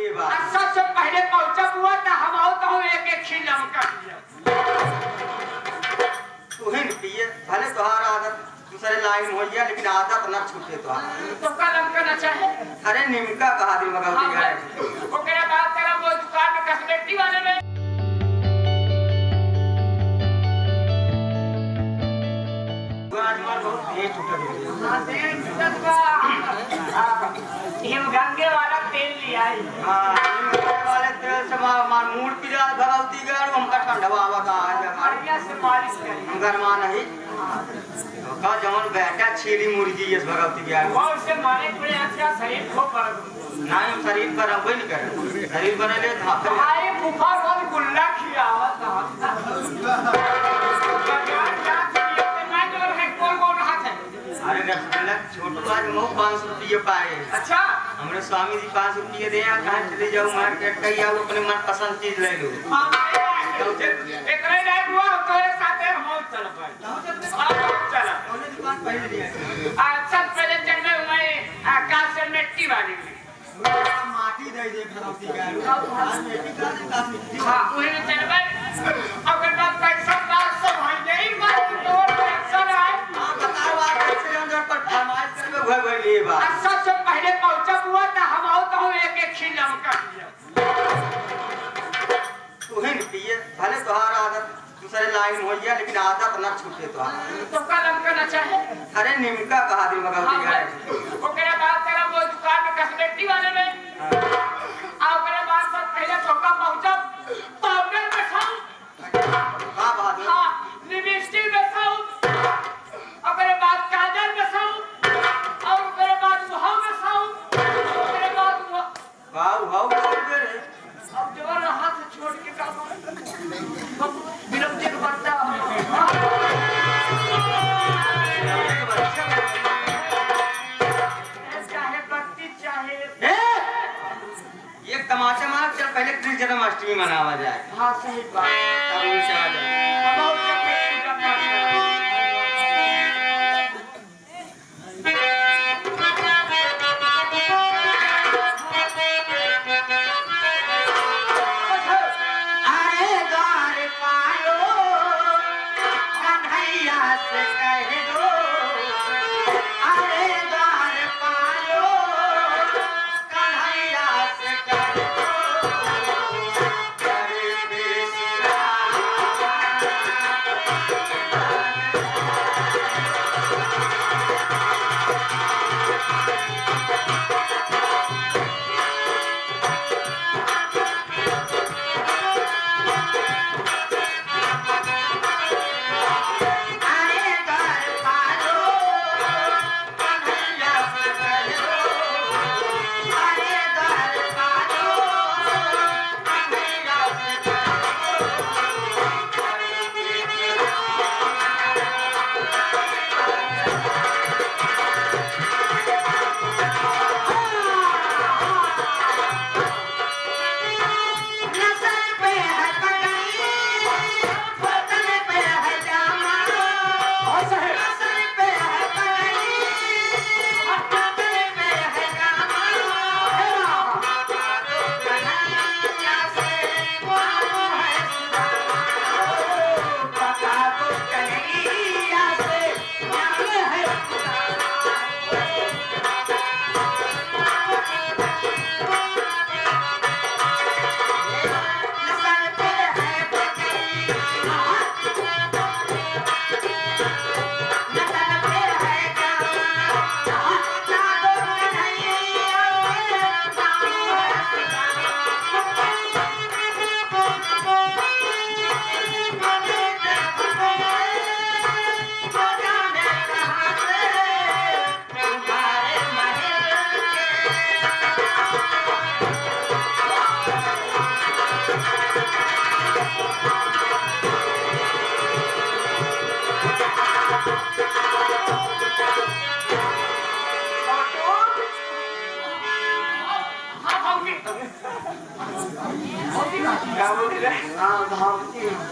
लिए बात। सबसे पहले पहुंचा हुआ था हम आओ तो एक एक खील लमका तू ही पिए भले तुम्हारा आदत दूसरे लाइन हो गया लेकिन आदत न छूटे तो का लमका न चाहे। अरे निमका कहा दी मगौती है वो कह बात करा वो दुकान में कस्मेटिक वाले में गंगे वाला तेल लिया वाले तेल से मूड पिला भगवती गए हमका ठंडवा बढ़िया से मालिश करी गरमा नहीं का जवन बेटा छेली मुर्गी इस भगवती गया वो उससे माने पड़े अच्छा शरीर को पर नहीं शरीर पर अब नहीं करे शरीर बने ले धापे आए बुखार और गुल्ला खियावत अरे रसगुल्ला छोटू आज मुँह 500 रुपये पाए। अच्छा हमारे स्वामी जी 500 रुपये दे कहाँ चले जाओ मार्केट कहीं आओ अपने मन पसंद चीज ले लो एक नहीं हुआ तो साथ हम चल चला दुकान पहले दिया सब पहले चल में मैं आकाश से मिट्टी वाली माटी दे दे भगवती का आज मिट्टी का मिट्टी हां वही में चल में अगर बात पैसा बात सब हो गई बात तो पैसा है हां बताओ आप कैसे अंदर पर फरमाइश करके भय भय लिए बात सबसे पहले पहुंचा हुआ था हम आओ तो एक एक खील लमका तू ही पिए भले तुम्हारा आदत दूसरे लाइन हो गया लेकिन आदत न छूटे तो का लमका न चाहे। अरे निमका कहा दी मगौती है वो कह बात करा वो दुकान में कस्मेटिक वाले में आओ करे बात सब पहले चौका पहुंचा पाउडर बैठाओ हां बात हां लिपस्टिक बैठाओ और करे बात काजल बैठाओ और करे बात सुहाग बैठाओ करे बात वाओ वाओ बोल रे अब जो हाथ छोड़ के काम विरक्ति करता चाहे पत्ती चाहे ये तमाशा मार चल पहले कृष्ण जन्माष्टमी मनावा जाए। हाँ सही बात तब उनसे आ जाए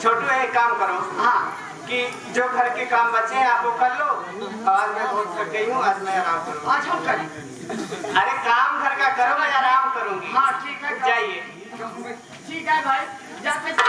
छोटू एक काम करो हाँ कि जो घर के काम बचे हैं आप वो कर लो। आज मैं बहुत थक गई हूँ, आज मैं आराम करूँगी। आज हम करें। अरे काम घर का करो, मैं आराम करूँगी। हाँ ठीक है। जाइए। ठीक है भाई, जाके चाय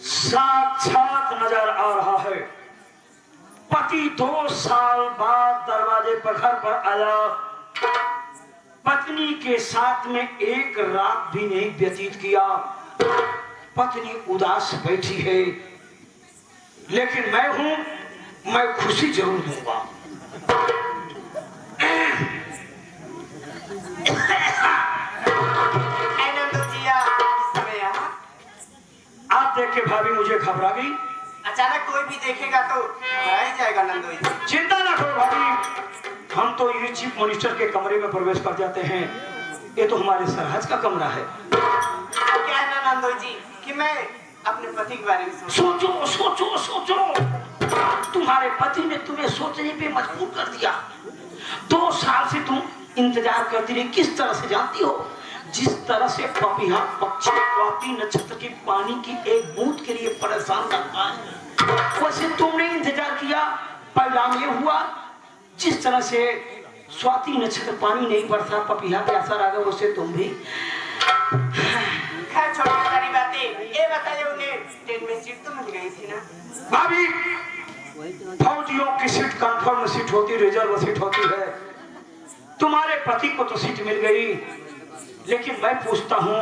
साक्षात नजर आ रहा है। पति 2 साल बाद दरवाजे पर घर पर आया, पत्नी के साथ में एक रात भी नहीं व्यतीत किया। पत्नी उदास बैठी है, लेकिन मैं हूं, मैं खुशी जरूर दूंगा। आप देख के भाभी मुझे घबरा गई। अचानक कोई भी देखेगा तो घबरा ही जाएगा नंदोई जी। चिंता ना करो भाभी, हम तो ये चीफ मिनिस्टर के कमरे में प्रवेश कर जाते हैं। ये तो हमारे सरहज का कमरा है। क्या है ना नंदोई जी कि मैं अपने पति के बारे में सोचो सोचो सोचो, तुम्हारे पति ने तुम्हें सोचने पे मजबूर कर दिया। 2 साल से तुम इंतजार करती रही। किस तरह से जानती हो? जिस तरह से पपीहा पक्षी स्वाति नक्षत्र के पानी की एक बूंद के लिए परेशान करता है, वैसे तुमने इंतजार किया। परिणाम ये हुआ, जिस तरह से स्वाति नक्षत्र पानी नहीं बरसा, पपीहा पे असर आ गया, उससे तुम भी। खैर छोटी सारी बातें, ये बताइए उन्हें ट्रेन में सीट तो मिल गई थी ना? भाभी, फौजियों की सीट कंफर्म सीट होती, रिजर्व सीट होती है। तुम्हारे पति को तो सीट मिल गई, लेकिन मैं पूछता हूँ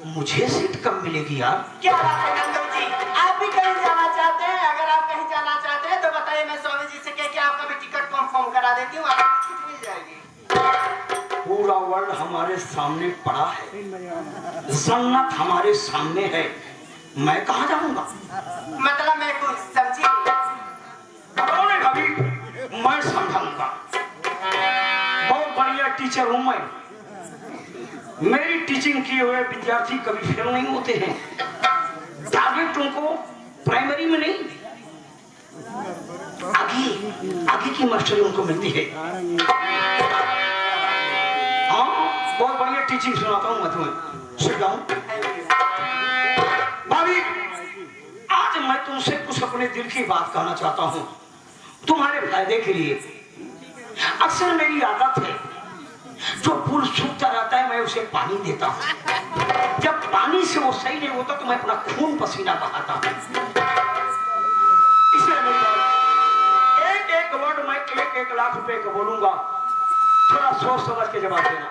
मुझे सीट कब मिलेगी यार? क्या बात है नंदू जी, आप भी कहीं जाना चाहते हैं? अगर आप कहीं जाना चाहते हैं तो बताइए, मैं स्वामी जी से कह के आपका भी टिकट कंफर्म करा देती हूँ, आपको सीट मिल जाएगी। पूरा वर्ल्ड हमारे सामने पड़ा है, जन्नत हमारे सामने है, मैं कहाँ जाऊंगा? मतलब मैं कुछ समझी नहीं भाभी, मैं समझाऊंगा। बहुत बढ़िया टीचर हूँ मैं। मेरी टीचिंग किए हुए विद्यार्थी कभी फेल नहीं होते हैं। टारगेट उनको प्राइमरी में नहीं, आगे की मास्टरी उनको मिलती है। हाँ, बहुत बढ़िया टीचिंग सुनाता हूँ मैं तुम्हें। Sit down. भाभी, आज मैं तुमसे कुछ अपने दिल की बात कहना चाहता हूँ, तुम्हारे फायदे के लिए। अक्सर मेरी आदत है, जो फूल सूखता रहता है मैं उसे पानी देता हूँ। जब पानी से वो सही नहीं होता तो मैं अपना खून पसीना बहाता हूँ। इसलिए एक वर्ड मैं 1 लाख रुपए का बोलूंगा, थोड़ा सोच समझ के जवाब देना।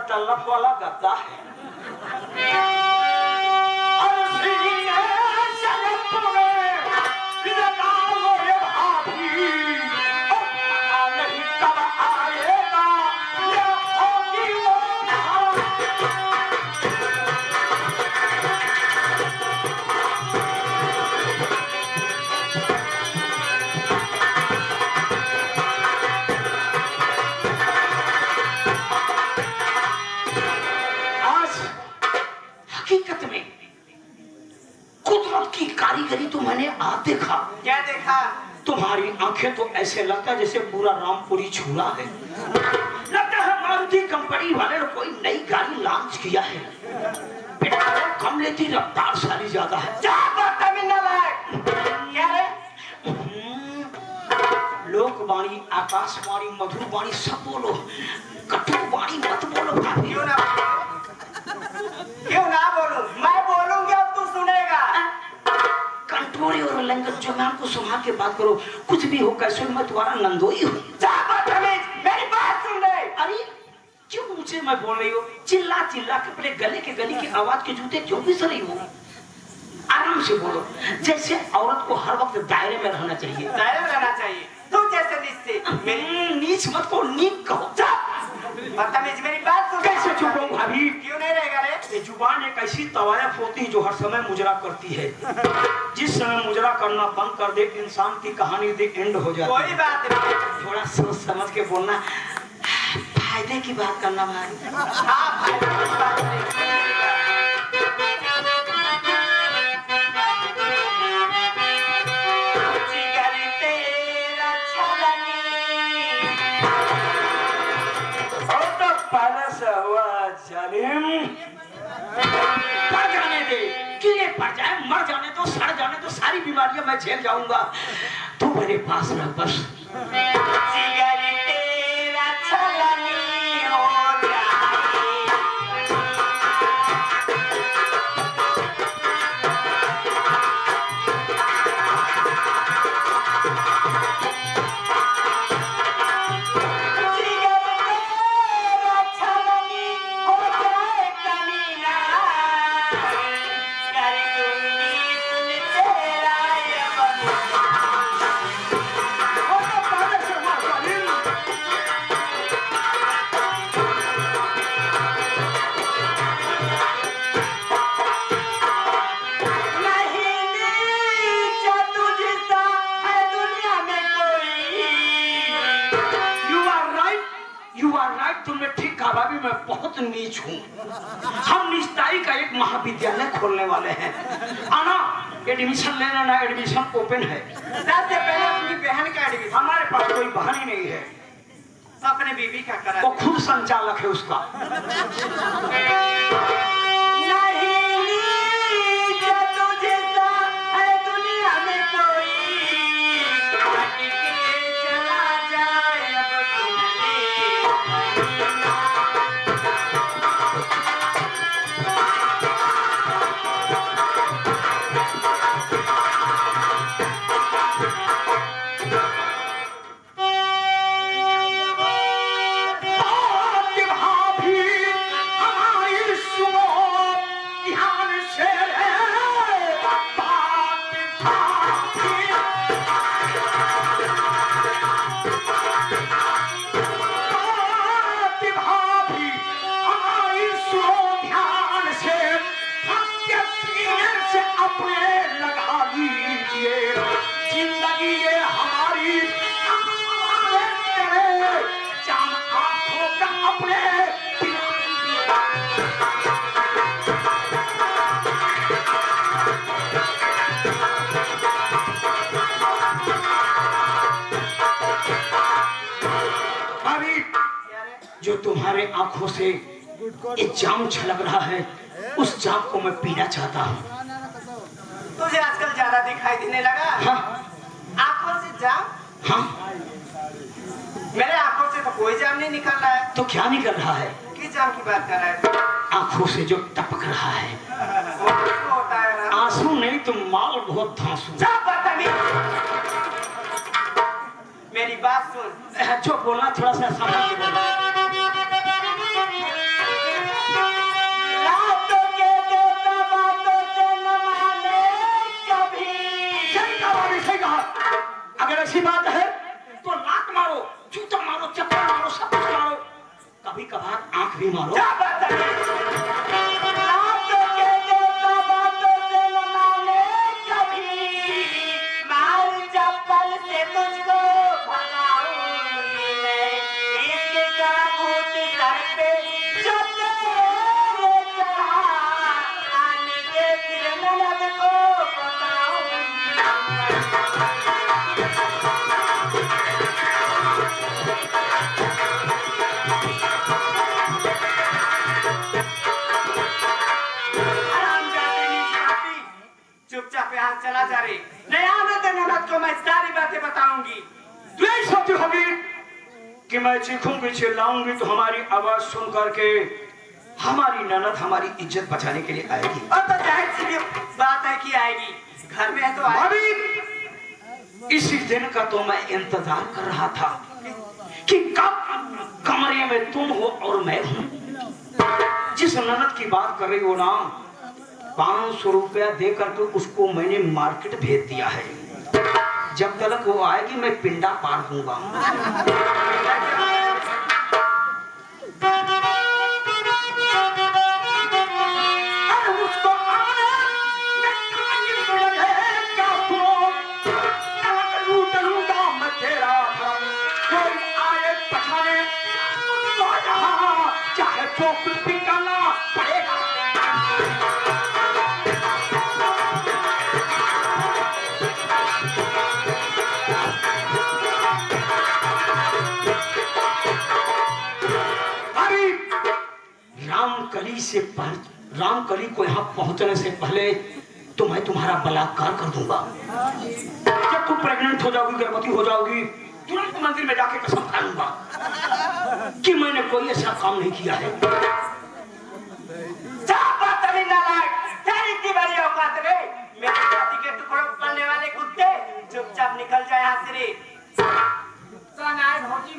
तलफ वाला गद्दा है। देखा। क्या देखा? तुम्हारी आंखें तो ऐसे लगता है जैसे पूरा रामपुरी झूला है। लगता है मारुति कंपनी वाले ने कोई नई गाड़ी लॉन्च किया है। पेट्रोल कम लेती, रफ्तार सारी ज्यादा है। क्या रे? लोकवाणी, आकाशवाणी, मधुरवाणी सब बोलो, कटुवाणी मत बोलो भाभी। क्यों ना बोलूं? मैं बोलूंगी और तू सुनेगा। कंटोरी और लंगत जो मैं आपको संभाल के बात करो, कुछ भी हो कैसे मैं तुम्हारा नंदोई हूँ। मेरी बात सुन ले। अरे क्यों मुझे मैं बोल रही हो? चिल्ला चिल्ला के अपने गले की आवाज के जूते क्यों घिस रही हो? आराम से बोलो, जैसे औरत को हर वक्त दायरे में रहना चाहिए। दायरे में रहना चाहिए। तू जैसे नीच मेरी नीच मत को नीक कहो। बदतमीज, मेरी बात सुन। कैसे चुप रहूं भाभी? क्यों नहीं रहेगा रे? ये जुबान एक ऐसी तवायफ होती है जो हर समय मुजरा करती है। जिस समय मुजरा करना बंद कर दे, इंसान की कहानी दे एंड हो जाती है। कोई बात नहीं। थोड़ा सोच समझ के बोलना, फायदे की बात करना भाई। हाँ, फायदे की बात नहीं। पड़ जाने दे, कीड़े पड़ जाए, मर जाने तो, सड़ जाने तो, सारी बीमारियां मैं झेल जाऊंगा। तू मेरे पास रह बस। मैं बहुत नीच हूँ। हम निस्तारी का एक महाविद्यालय खोलने वाले हैं। आना, एडमिशन लेना ना, एडमिशन ओपन है। सबसे पहले अपनी बहन का एडमिशन। हमारे पास कोई बहन ही नहीं है। अपने बीबी का करा। वो खुद संचालक है उसका। जो तुम्हारे आंखों से एक जाम छलक रहा है, उस जाम को मैं पीना चाहता हूँ। तुझे आजकल ज्यादा दिखाई देने लगा? हाँ? आंखों से जाम? हाँ? मेरे आंखों से तो कोई जाम नहीं निकल रहा है। तो क्या निकल रहा है? किस जाम की बात कर रहा है? आंखों से जो टपक रहा है। वो होता है ना? आंसू नहीं, तुम माल बहुत धांसू। मेरी बात सुन। जो बोलना थोड़ा सा समझ के बोलना। अगर ऐसी बात है तो लात मारो, जूता मारो, चप्पल मारो, सब कुछ मारो, कभी कभार आंख भी मारो। चीखूंगी चिल्लाऊंगी तो हमारी आवाज सुन करके हमारी ननद हमारी इज्जत बचाने के लिए आएगी। और तो जाहिर सी बात है कि आएगी, घर में है तो आएगी। भाभी इसी दिन का तो मैं इंतजार कर रहा था कि कब कमरे में तुम हो और मैं हूं। जिस ननद की बात कर रही हो ना, 500 रुपया देकर के उसको मैंने मार्केट भेज दिया है। जब तक वो आएगी मैं पिंडा पार दूंगा। रामकली को यहाँ पहुंचने से पहले तो मैं तुम्हारा बलात्कार कर दूंगा। जब तुम प्रेग्नेंट हो जाओगी, गर्भवती हो जाओगी, तुरंत मंदिर में जाके कसम खा लूंगा कि मैंने कोई ऐसा काम नहीं किया है। मेरे छाती के टुकड़ों पड़ने वाले कुत्ते, चुपचाप निकल जाए यहाँ से रे। सनाई भौजी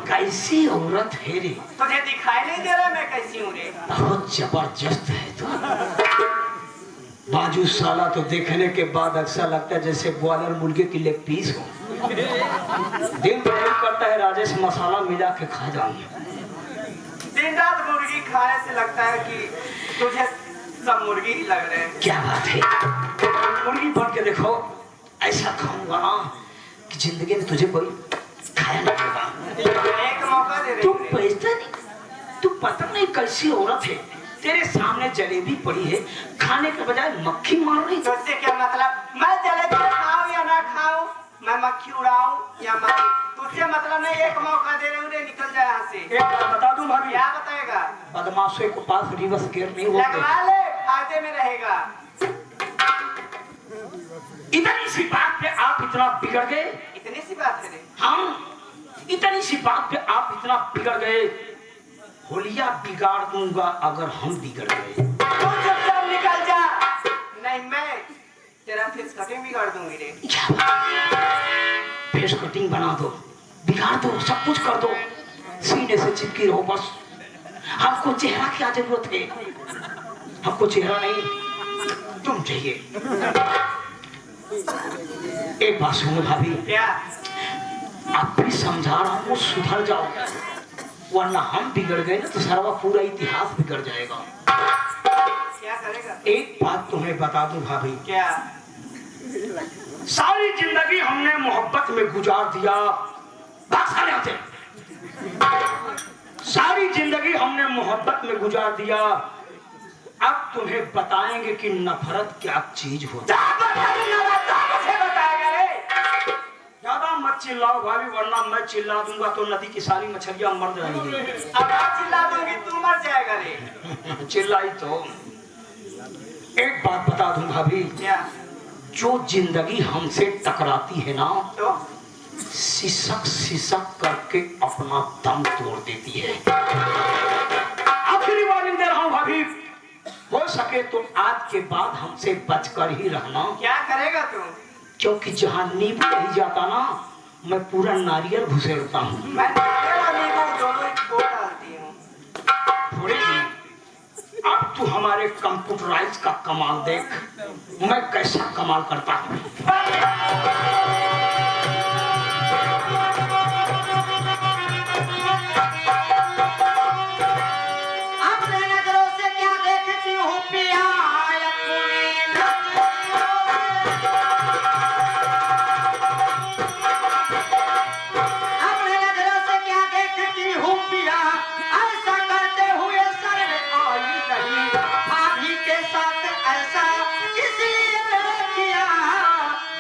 कैसी औरत है रे? तुझे दिखाई नहीं दे रहा मैं कैसी हूँ रे? बहुत जबरदस्त है तू। बाजू साला तो देखने के बाद ऐसा लगता है जैसे ग्वालियर मुर्गे की लेग पीस हो। दिन तो करता है राजेश मसाला मिला के खा जाऊंगी। दिन रात मुर्गी खाने से लगता है कि तुझे सब मुर्गी ही लग रहे हैं। क्या बात है, मुर्गी बन के देखो, ऐसा खाऊंगा ना कि जिंदगी में तुझे कोई खाया नहीं होगा। एक मौका दे तू रही पैसा नहीं, तू पता नहीं कैसी औरत है, तेरे सामने जलेबी पड़ी है, खाने के बजाय मक्खी मार रही। तो इससे क्या मतलब? मैं जलेबी खाऊं या ना खाऊं, मैं मक्खी उड़ाऊं या मक्खी, तुझसे मतलब नहीं। एक मौका दे रहे रे, निकल जाए यहाँ से। एक बात बता दूं भाभी, क्या बताएगा? बदमाशों के पास रिवर्स गियर नहीं होते। लगवा ले, फायदे में रहेगा। इतनी सी बात पे आप इतना बिगड़ गए? इतनी सी बात है रे? हम इतनी सी बात पे आप इतना बिगड़ गए? होलिया बिगाड़ दूंगा अगर हम बिगड़ गए। तू चुपचाप निकल जा, नहीं मैं तेरा फेस कटिंग बिगाड़ दूंगी रे। फेस कटिंग बना दो, बिगाड़ दो, सब कुछ कर दो, सीने से चिपकी रहो बस। हमको चेहरा क्या जरूरत है? हमको चेहरा नहीं, तुम चाहिए। एक बात सुनो भाभी, क्या? आप भी समझा रहा हूँ, सुधर जाओ, वरना हम बिगड़ गए ना तो सारा पूरा इतिहास बिगड़ जाएगा। क्या करेगा? एक बात तुम्हें बता दूं भाभी, क्या? सारी जिंदगी हमने मोहब्बत में गुजार दिया। सारी जिंदगी हमने मोहब्बत में गुजार दिया। अब तुम्हें बताएंगे कि नफरत क्या चीज होती है। ज्यादा मत चिल्लाओ भाभी, वरना मैं चिल्ला दूंगा तो नदी की सारी मछलियां मर जाएंगी। अब चिल्ला दूंगी तू मर जाएगा रे। चिल्लाई तो। एक बात बता दूं भाभी, क्या? जो जिंदगी हमसे टकराती है ना, तो सिसक सिसक करके अपना दम तोड़ देती है। आखिरी वार्निंग दे रहा हूं भाभी, हो सके तो आज के बाद हमसे बचकर ही रहना। क्या करेगा तू? क्योंकि जहां नींबू नहीं जाता ना, मैं पूरा नारियल घुसेड़ता हूँ। मैं नारियल और नींबू दोनों को डालती हूँ। थोड़ी सी अब तू हमारे कंप्यूटराइज का कमाल देख, मैं कैसा कमाल करता हूँ। अपने नजरों से क्या देखती हूँ पिया? अपने नजरों से क्या देखती हूँ पिया? ऐसा करते हुए सर में आई नहीं, भाभी के साथ ऐसा इसलिए किया,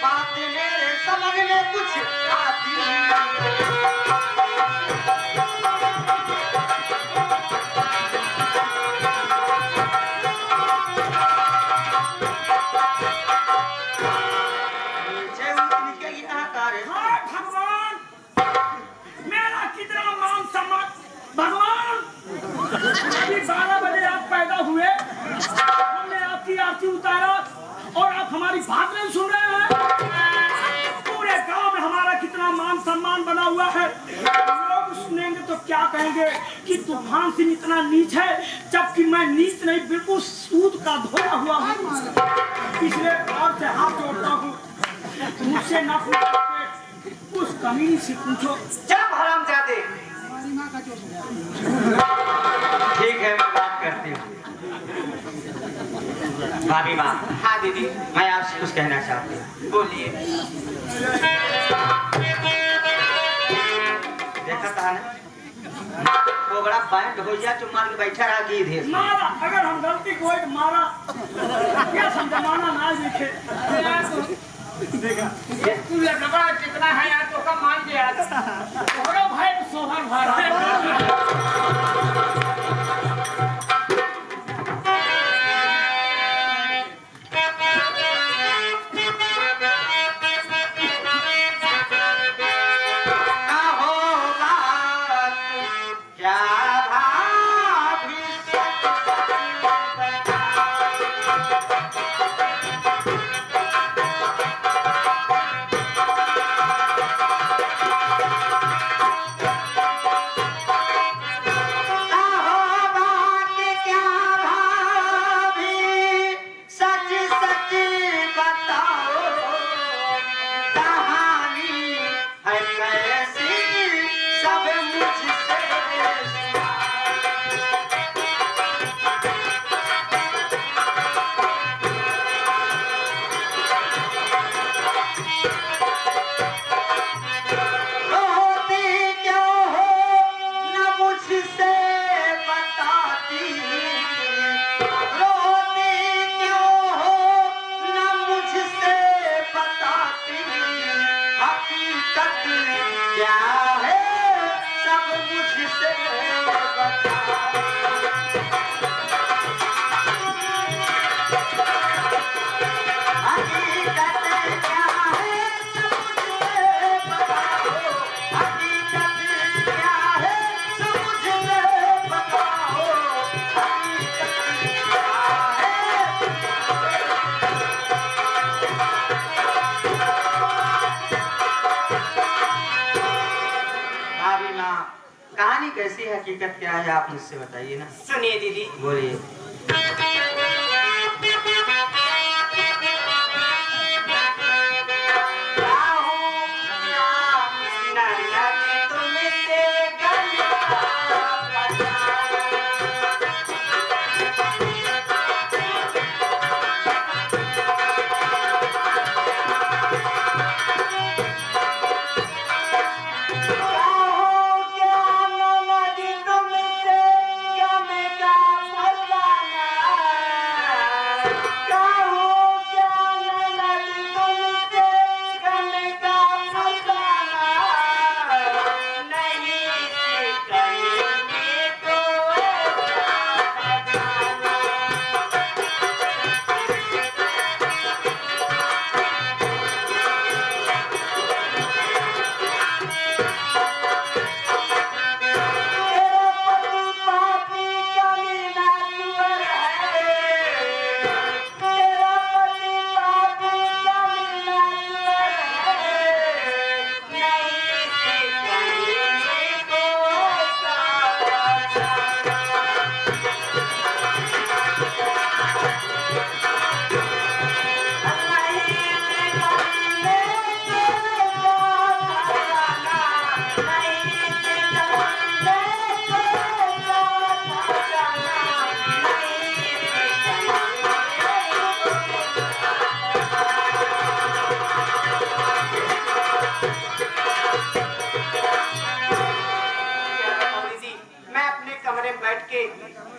बात मेरे समझ मान सम्मान बना हुआ है। लोग सुनेंगे तो क्या कहेंगे कि तूफान सिंह इतना नीच है, जबकि मैं नीच नहीं, बिल्कुल सूद का धोया हुआ हूँ। इसलिए आपसे हाथ जोड़ता हूँ, मुझसे ना पूछो, उस कमीनी से पूछो। जब हरामजादे। ठीक है, मैं बात करती हूँ। भाभी माँ, हाँ दीदी, मैं आपसे कुछ कहना चाहती हूँ। बोलिए। देखा था ना, वो बड़ा बैंड हो गया, जो मार के बैठा रहा गीधे। मारा, अगर हम गलती को एक मारा, क्या समझाना ना लिखे। तू लड़का कितना है यार, तो कम मान गया और भाई सोहर भरा कहानी कैसी है, हकीकत क्या है, आप मुझसे बताइए ना। सुनिए दीदी, बोलिए।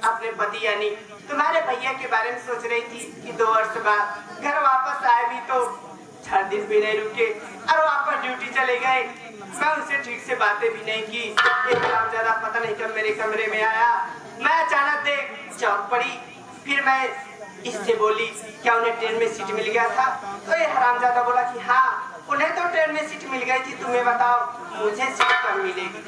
अपने पति यानी तुम्हारे भैया के बारे में सोच रही थी कि 2 वर्ष बाद घर वापस आए भी तो 4 दिन भी नहीं रुके और वापस ड्यूटी चले गए। मैं उनसे ठीक से बातें भी नहीं की। एक हरामजादा पता नहीं कब मेरे कमरे में आया। मैं अचानक देख चौक पड़ी। फिर मैं इससे बोली क्या उन्हें ट्रेन में सीट मिल गया था? तो ये हरामजादा बोला कि हाँ उन्हें तो ट्रेन में सीट मिल गई थी, तुम्हें बताओ मुझे सीट कब मिलेगी?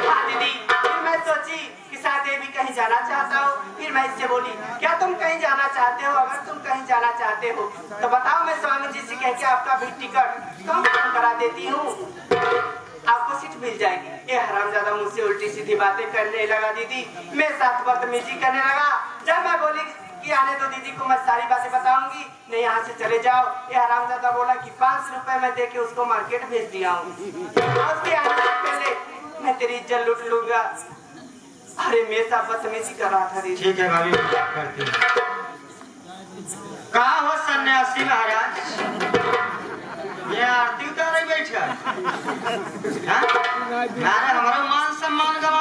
हाँ दीदी फिर मैं सोची कि शायद ये भी कहीं जाना चाहता हो। फिर मैं इससे बोली, क्या तुम कहीं जाना चाहते हो? अगर तुम कहीं जाना चाहते हो तो बताओ, मैं स्वामी जी से कह के आपका भी टिकट कम करा देती हूँ, आपको सीट मिल जाएगी। ये हरामजादा मुझसे उल्टी सीधी बातें करने लगा दीदी, मेरे साथ बदतमीजी करने लगा। जब मैं बोली कि आने दो दीदी को, मैं सारी बातें बताऊंगी, नहीं यहाँ से चले जाओ, ये हरामजादा बोला कि 500 रुपए मैं दे के उसको मार्केट भेज दिया हूँ, उसके आने से पहले मैं तेरी इज्जत लूट लूंगा। अरे मेरे साथ बदतमीजी कर रहा था दीदी। ठीक है भाभी, करती हूँ। कहाँ हो सन्यासी महाराज? ये आरती उतारे बैठा, हाँ? हमारा मान सम्मान गवा